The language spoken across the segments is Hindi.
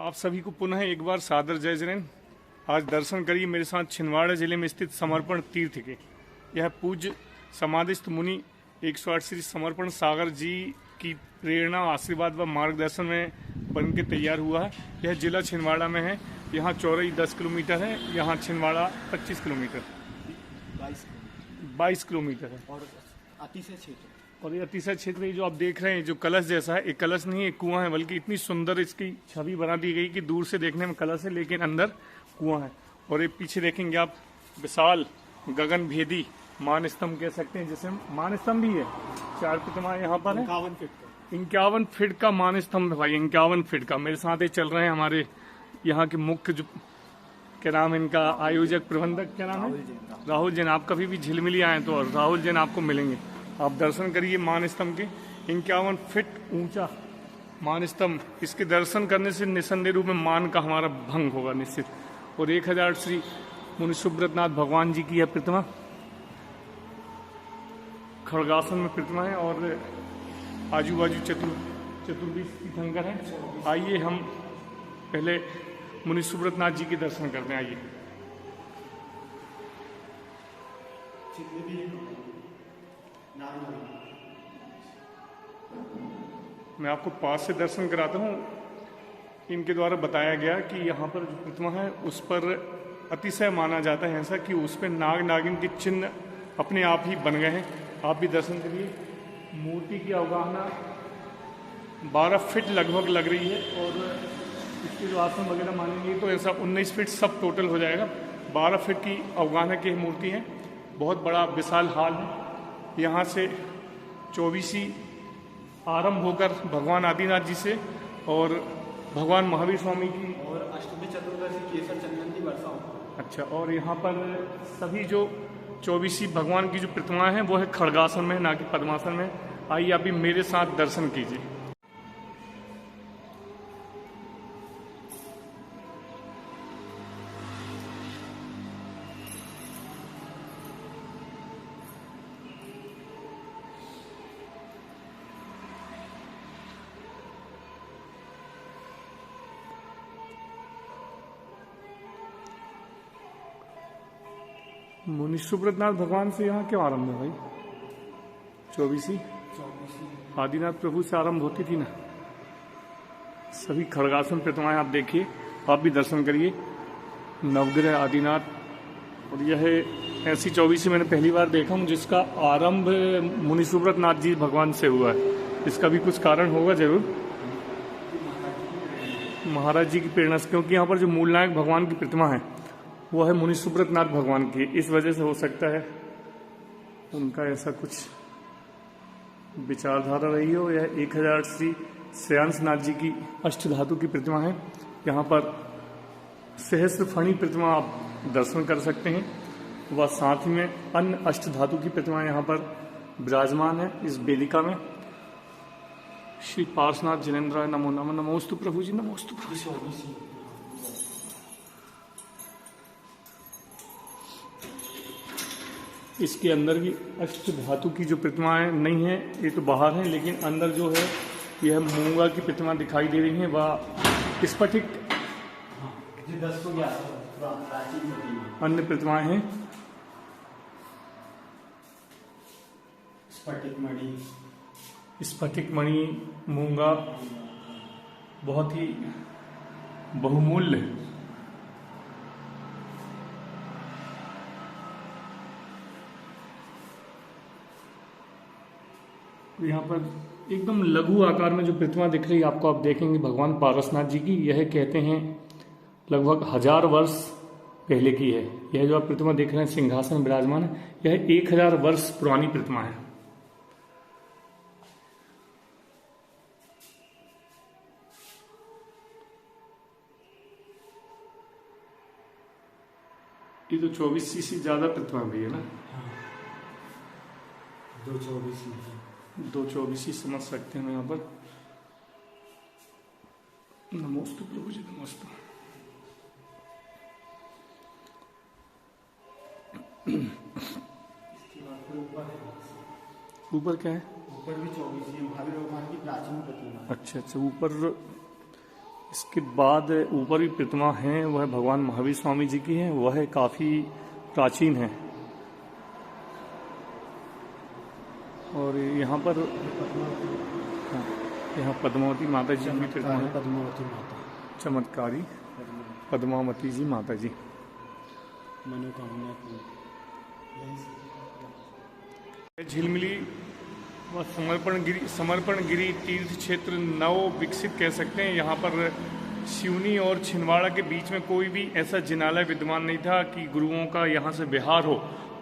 आप सभी को पुनः एक बार सादर जय जैन। आज दर्शन करिए मेरे साथ छिंदवाड़ा जिले में स्थित समर्पण तीर्थ के। यह पूज्य समाधिस्थ मुनि 108 श्री समर्पण सागर जी की प्रेरणा, आशीर्वाद व मार्गदर्शन में बन के तैयार हुआ है। यह जिला छिंदवाड़ा में है। यहाँ चौड़ाई 10 किलोमीटर है। यहाँ छिंदवाड़ा 25 किलोमीटर 22 किलोमीटर है। और अतिशय क्षेत्र, और ये अतिशय क्षेत्र जो आप देख रहे हैं, जो कलश जैसा है, एक कलश नहीं एक कुआं है, बल्कि इतनी सुंदर इसकी छवि बना दी गई कि दूर से देखने में कलश है लेकिन अंदर कुआं है। और ये पीछे देखेंगे आप, विशाल गगन भेदी मान स्तंभ कह सकते हैं, जिसे मान स्तंभ भी है। 4 प्रतिमा यहाँ पर है। 51 फीट का मान स्तंभ है भाई, 51 फीट का। मेरे साथ ही चल रहे हैं हमारे यहाँ के मुख्य जो क्या नाम है इनका, आयोजक प्रबंधक क्या नाम है, राहुल जैन। आप कभी भी झिलमिली आए तो राहुल जैन आपको मिलेंगे। आप दर्शन करिए मान स्तंभ के। 51 फीट ऊंचा मान स्तंभ, इसके दर्शन करने से निसंदेह रूप में मान का हमारा भंग होगा निश्चित। और 1000 श्री मुनि सुब्रतनाथ भगवान जी की यह प्रतिमा खड़गासन में प्रतिमा है। और आजू बाजू चतुर्दिश तीर्थंकर है। आइए हम पहले मुनि सुब्रतनाथ जी के दर्शन करते हैं। आइए। मैं आपको पास से दर्शन कराता हूँ। इनके द्वारा बताया गया कि यहाँ पर जो प्रतिमा है उस पर अतिशय माना जाता है ऐसा कि उस पर नाग नागिन के चिन्ह अपने आप ही बन गए हैं। आप भी दर्शन करिए। मूर्ति की अवगाहना 12 फीट लगभग लग रही है। और इसके जो आसन वगैरह मानेंगे तो ऐसा 19 फीट सब टोटल हो जाएगा। 12 फीट की अवगाहना की मूर्ति है। बहुत बड़ा विशाल हाल है। यहाँ से 24 आरंभ होकर भगवान आदिनाथ जी से और भगवान महावीर स्वामी की और अष्टमी चतुर्दशी केसर चंदन की वर्षा होती है। अच्छा। और यहाँ पर सभी जो 24 भगवान की जो प्रतिमाएं हैं वो है खड़गासन में, ना कि पद्मासन में। आइए आप भी मेरे साथ दर्शन कीजिए। मुनि सुब्रतनाथ भगवान से यहाँ क्यों आरंभ है भाई? 24 आदिनाथ प्रभु से आरंभ होती थी ना। सभी खड़गासन प्रतिमाएं आप देखिए, आप भी दर्शन करिए। नवग्रह आदिनाथ। और यह ऐसी 24 मैंने पहली बार देखा हूँ जिसका आरंभ मुनि सुब्रतनाथ जी भगवान से हुआ है। इसका भी कुछ कारण होगा जरूर, महाराज जी की प्रेरणा से, क्योंकि यहाँ पर जो मूल नायक भगवान की प्रतिमा है वो है मुनि सुब्रतनाथ भगवान की। इस वजह से हो सकता है उनका ऐसा कुछ विचारधारा रही हो। यह 1000 श्री श्रेयांसनाथ जी की अष्टधातु की प्रतिमा है। यहाँ पर सहस्त्र फणी प्रतिमा आप दर्शन कर सकते हैं। वह साथ ही में अन्य अष्टधातु की प्रतिमा यहाँ पर विराजमान है इस वेदिका में। श्री पार्शनाथ जिनेन्द्र नमो नमो। नमोस्तु प्रभु जी, नमोस्तु प्रभु जी। इसके अंदर भी अष्ट धातु की जो प्रतिमाएं नहीं है, ये तो बाहर है, लेकिन अंदर जो है यह मूंगा की प्रतिमा दिखाई दे रही है। वह स्फटिक अन्य प्रतिमाएं हैं। स्फटिक मणि मूंगा बहुत ही बहुमूल्य। यहाँ पर एकदम लघु आकार में जो प्रतिमा दिख रही है आपको, आप देखेंगे भगवान पारसनाथ जी की। यह कहते हैं लगभग 1000 वर्ष पहले की है। यह जो आप प्रतिमा देख रहे हैं सिंहासन विराजमान है, यह 1000 वर्ष पुरानी प्रतिमा है। ये तो 24 से ज्यादा प्रतिमा भी है ना। 224 समझ सकते हैं यहाँ पर। नमोस्तु प्रभु जी, नमोस्तु। ऊपर क्या है? ऊपर भी 24 महावीर भगवान की प्राचीन प्रतिमा। अच्छा, ऊपर इसके बाद ऊपर भी प्रतिमा है, वह भगवान महावीर स्वामी जी की है, वह काफी प्राचीन है। और यहाँ पर यहाँ पद्मावती माता जी की प्रतिमा है, पद्मावती माता, चमत्कारी पद्मावती जी माता जी। मनोकामना झिलमिली व समर्पणगिरी तीर्थ क्षेत्र नव विकसित कह सकते हैं। यहाँ पर सिवनी और छिंदवाड़ा के बीच में कोई भी ऐसा जिनालय विद्यमान नहीं था कि गुरुओं का यहाँ से विहार हो,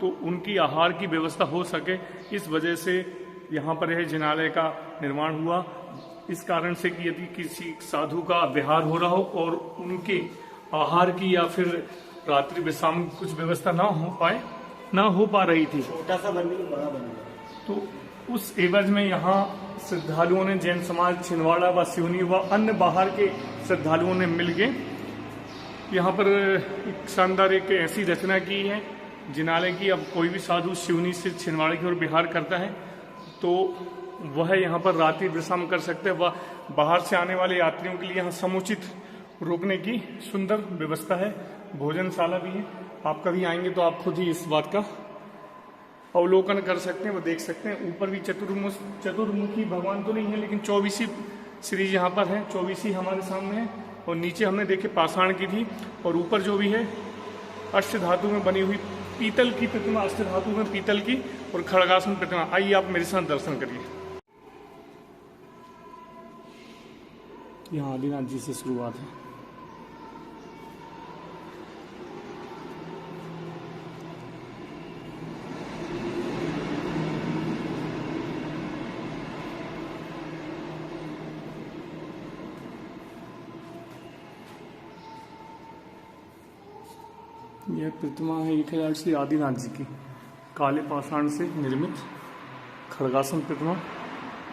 तो उनकी आहार की व्यवस्था हो सके, इस वजह से यहाँ पर यह जिनालय का निर्माण हुआ। इस कारण से कि यदि किसी साधु का विहार हो रहा हो और उनके आहार की या फिर रात्रि विश्राम की कुछ व्यवस्था ना हो पा रही थी, छोटा सा बन गया, बड़ा बन गया, तो उस एवज में यहाँ श्रद्धालुओं ने, जैन समाज छिंदवाड़ा व सिवनी व अन्य बाहर के श्रद्धालुओं ने मिलके यहाँ पर एक शानदार एक ऐसी रचना की है जिनालय की। अब कोई भी साधु सिवनी से छिंदवाड़ा की ओर विहार करता है तो वह यहाँ पर रात्रि विश्राम कर सकते हैं। वह बाहर से आने वाले यात्रियों के लिए यहाँ समुचित रुकने की सुंदर व्यवस्था है, भोजनशाला भी है। आप कभी आएंगे तो आप खुद ही इस बात का अवलोकन कर सकते हैं, वो देख सकते हैं। ऊपर भी चतुर्मुखी भगवान तो नहीं है, लेकिन 24 सीरीज यहाँ पर है, 24 हमारे सामने है। और नीचे हमने देखे पाषाण की थी, और ऊपर जो भी है अष्ट धातु में बनी हुई पीतल की प्रतिमा, अष्ट धातु में पीतल की और खड़गासन प्रतिमा। आइए आप मेरे साथ दर्शन करिए। यहाँ आदिनाथ जी से शुरुआत है। यह प्रतिमा है 1000 श्री आदिनाथ जी की, काले पाषाण से निर्मित खड़गासन प्रतिमा,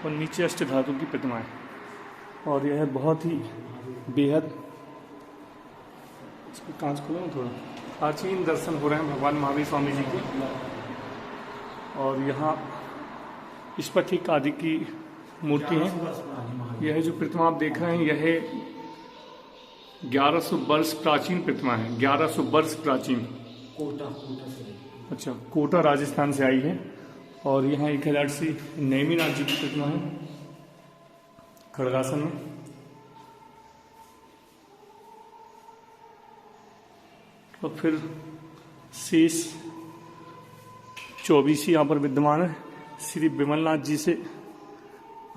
और नीचे अष्ट धातु की प्रतिमा है। और यह बहुत ही बेहद, इसको कांच खोलो ना थोड़ा, प्राचीन दर्शन हो रहे हैं भगवान महावीर स्वामी जी के। और यहाँ स्फटिक आदि की मूर्ति है। यह जो प्रतिमा आप देख रहे हैं, यह 1100 वर्ष प्राचीन प्रतिमा है, 1100 वर्ष प्राचीन। कोटा से, अच्छा, कोटा राजस्थान से आई है। और यहाँ 1000 श्री नेमिनाथ जी की प्रतिमा है खड़गासन में। और फिर शेष 24 यहाँ पर विद्यमान है। श्री विमलनाथ जी से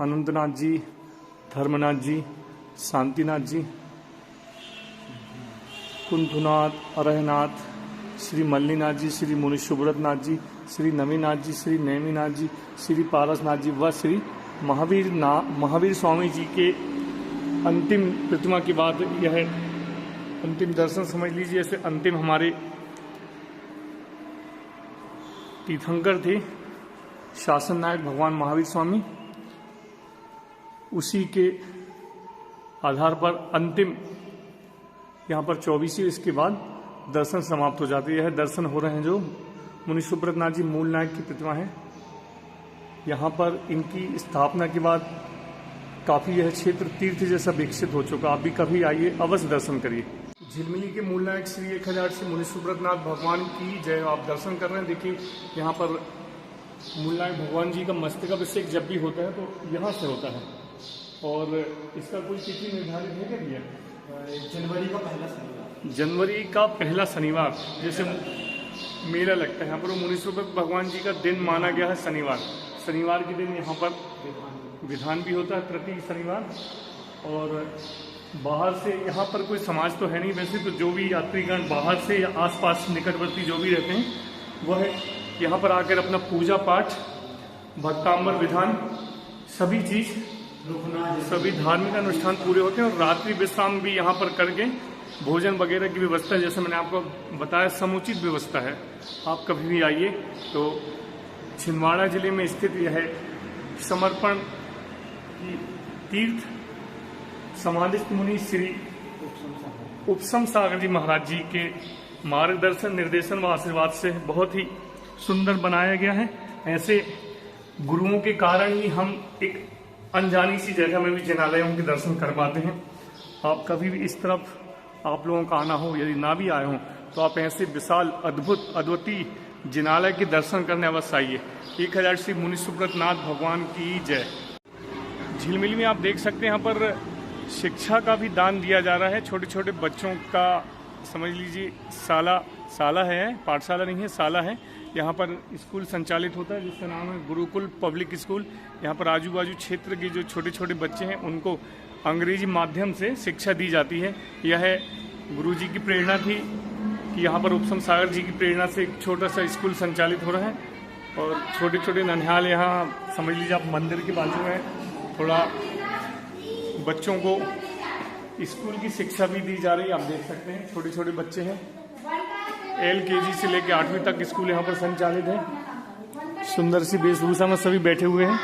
अनंतनाथ जी, धर्मनाथ जी, शांतिनाथ जी, कुंथुनाथ, अरहनाथ, श्री मल्लीनाथ जी, श्री मुनि सुब्रतनाथ जी, श्री नमीनाथ जी, श्री नेमीनाथ जी, श्री पारसनाथ जी व श्री महावीर स्वामी जी के अंतिम प्रतिमा के बाद यह अंतिम दर्शन समझ लीजिए। ऐसे अंतिम हमारे तीर्थंकर थे शासन नायक भगवान महावीर स्वामी, उसी के आधार पर अंतिम यहाँ पर 24, इसके बाद दर्शन समाप्त हो जाते हैं। यह दर्शन हो रहे हैं जो मुनि सुब्रतनाथ जी मूल नायक की प्रतिमा है। यहाँ पर इनकी स्थापना के बाद काफी यह क्षेत्र तीर्थ जैसा विकसित हो चुका। आप भी कभी आइए, अवश्य दर्शन करिए। झिलमिली के मूल नायक श्री 1000 से मुनि सुब्रतनाथ भगवान की जय। आप दर्शन कर रहे हैं, देखिए यहाँ पर मूल नायक भगवान जी का मस्तकाभिषेक जब भी होता है तो यहाँ से होता है। और इसका कोई तिथि निर्धारित है क्या भैया? जनवरी का पहला शनिवार, जनवरी का पहला शनिवार जैसे मेला लगता है यहाँ पर। मुनि सुब्रत भगवान जी का दिन माना गया है शनिवार। शनिवार के दिन यहाँ पर विधान भी होता है प्रति शनिवार। और बाहर से यहाँ पर कोई समाज तो है नहीं वैसे, तो जो भी यात्रीगण बाहर से या आसपास निकटवर्ती जो भी रहते हैं वह यहाँ पर आकर अपना पूजा पाठ, भक्तांबर विधान, सभी चीज, सभी धार्मिक अनुष्ठान पूरे होते हैं। और रात्रि विश्राम भी यहाँ पर करके भोजन वगैरह की व्यवस्था, जैसे मैंने आपको बताया, समुचित व्यवस्था है। आप कभी भी आइए। तो छिंदवाड़ा जिले में स्थित यह समर्पण तीर्थ समाधिस्थ मुनि श्री उपसम सागर जी महाराज जी के मार्गदर्शन, निर्देशन व आशीर्वाद से बहुत ही सुंदर बनाया गया है। ऐसे गुरुओं के कारण ही हम एक अनजानी सी जगह में भी जिनालयों के दर्शन कर पाते हैं। आप कभी भी इस तरफ आप लोगों का आना हो, यदि ना भी आए हों तो आप ऐसे विशाल अद्भुत अद्वितीय जिनालय के दर्शन करने अवश्य आइए। 1000 श्री मुनि सुब्रत नाथ भगवान की जय। झिलमिली में आप देख सकते हैं यहाँ पर शिक्षा का भी दान दिया जा रहा है। छोटे छोटे बच्चों का समझ लीजिए साला है, पाठशाला नहीं है, साला है। यहाँ पर स्कूल संचालित होता है जिसका नाम है गुरुकुल पब्लिक स्कूल। यहाँ पर आजू बाजू क्षेत्र के जो छोटे छोटे बच्चे हैं उनको अंग्रेजी माध्यम से शिक्षा दी जाती है। यह गुरुजी की प्रेरणा थी कि यहाँ पर उपसम सागर जी की प्रेरणा से एक छोटा सा स्कूल संचालित हो रहा है और छोटे छोटे ननिहाल यहाँ समझ लीजिए आप मंदिर के बाजू में थोड़ा बच्चों को स्कूल की शिक्षा भी दी जा रही है। आप देख सकते हैं छोटे छोटे बच्चे हैं, LKG से लेकर 8वीं तक स्कूल यहाँ पर संचालित है। सुंदर सी वेशभूषा में सभी बैठे हुए हैं।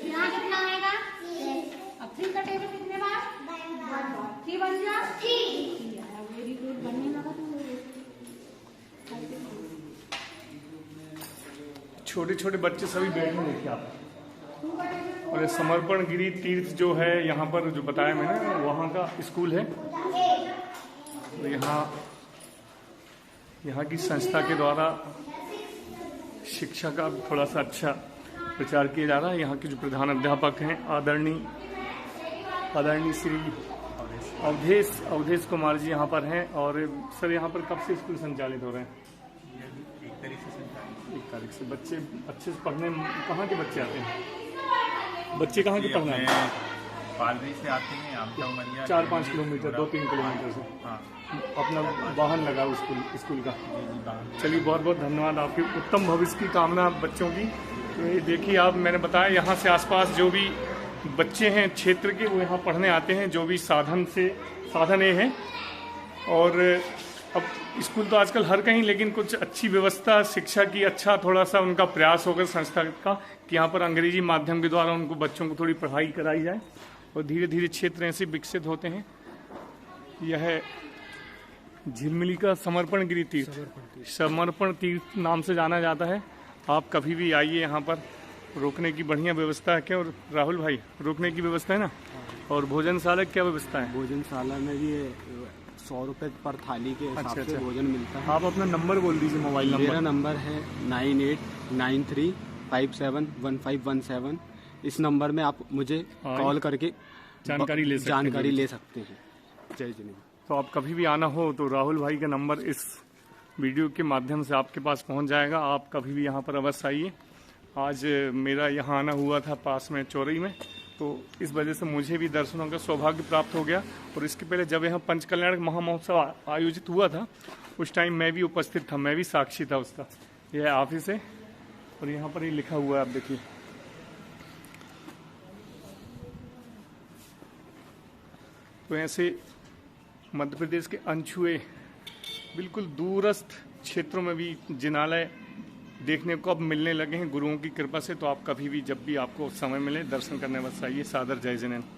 यहाँ कितना आएगा? अब 3 का टेबल कितने बार? 3 बन गया? वेरी गुड, बनने लगा छोटे छोटे बच्चे सभी बैठे हुए देखिए आप। और ये समर्पण गिरी तीर्थ जो है यहाँ पर जो बताया मैंने वहाँ का स्कूल है। तो यहाँ की संस्था के द्वारा शिक्षा का थोड़ा सा अच्छा प्रचार किया जा रहा है। यहाँ के जो प्रधान अध्यापक हैं आदरणीय श्री अवधेश कुमार जी यहाँ पर हैं। और सर यहाँ पर कब से स्कूल संचालित हो रहे हैं? 1 तारीख से। बच्चे अच्छे से पढ़ने कहाँ के बच्चे आते हैं? बच्चे कहाँ के पढ़ना है? पालरी से आते हैं, आमटा उमरिया 4-5 किलोमीटर 2-3 किलोमीटर से। हाँ, अपना वाहन लगा स्कूल का। चलिए बहुत बहुत धन्यवाद, आपकी उत्तम भविष्य की कामना बच्चों की। तो ये देखिए आप, मैंने बताया यहाँ से आसपास जो भी बच्चे हैं क्षेत्र के वो यहाँ पढ़ने आते हैं, जो भी साधन ये हैं। और अब स्कूल तो आजकल हर कहीं, लेकिन कुछ अच्छी व्यवस्था शिक्षा की अच्छा थोड़ा सा उनका प्रयास होगा संस्था का कि यहाँ पर अंग्रेजी माध्यम के द्वारा उनको बच्चों को थोड़ी पढ़ाई कराई जाए और धीरे धीरे क्षेत्र ऐसे विकसित होते हैं। यह झिलमिली का समर्पण तीर्थ नाम से जाना जाता है। आप कभी भी आइए, यहाँ पर रुकने की बढ़िया व्यवस्था है। क्या और राहुल भाई, रुकने की व्यवस्था है ना? और भोजनशाला क्या व्यवस्था है? भोजनशाला में भी 100 रुपए पर थाली के हिसाब से भोजन मिलता है। आप अपना नंबर बोल दीजिए, मोबाइल नंबर। मेरा नंबर है 9893571517। इस नंबर में आप मुझे कॉल करके जानकारी ले सकते हैं। जय जिनेन्द्र। तो आप कभी भी आना हो तो राहुल भाई का नंबर इस वीडियो के माध्यम से आपके पास पहुंच जाएगा। आप कभी भी यहाँ पर अवश्य आइए। आज मेरा यहाँ आना हुआ था पास में चौरई में, तो इस वजह से मुझे भी दर्शनों का सौभाग्य प्राप्त हो गया। और इसके पहले जब यहाँ पंचकल्याण महामहोत्सव आयोजित हुआ था उस टाइम मैं भी उपस्थित था, मैं भी साक्षी था उसका। यह ऑफिस है और यहाँ पर ये लिखा हुआ है, आप देखिए। तो ऐसे मध्य प्रदेश के अनछुए बिल्कुल दूरस्थ क्षेत्रों में भी जिनालय देखने को अब मिलने लगे हैं गुरुओं की कृपा से। तो आप कभी भी जब भी आपको समय मिले दर्शन करने बस आइए। सादर जय जिनेन्द्र।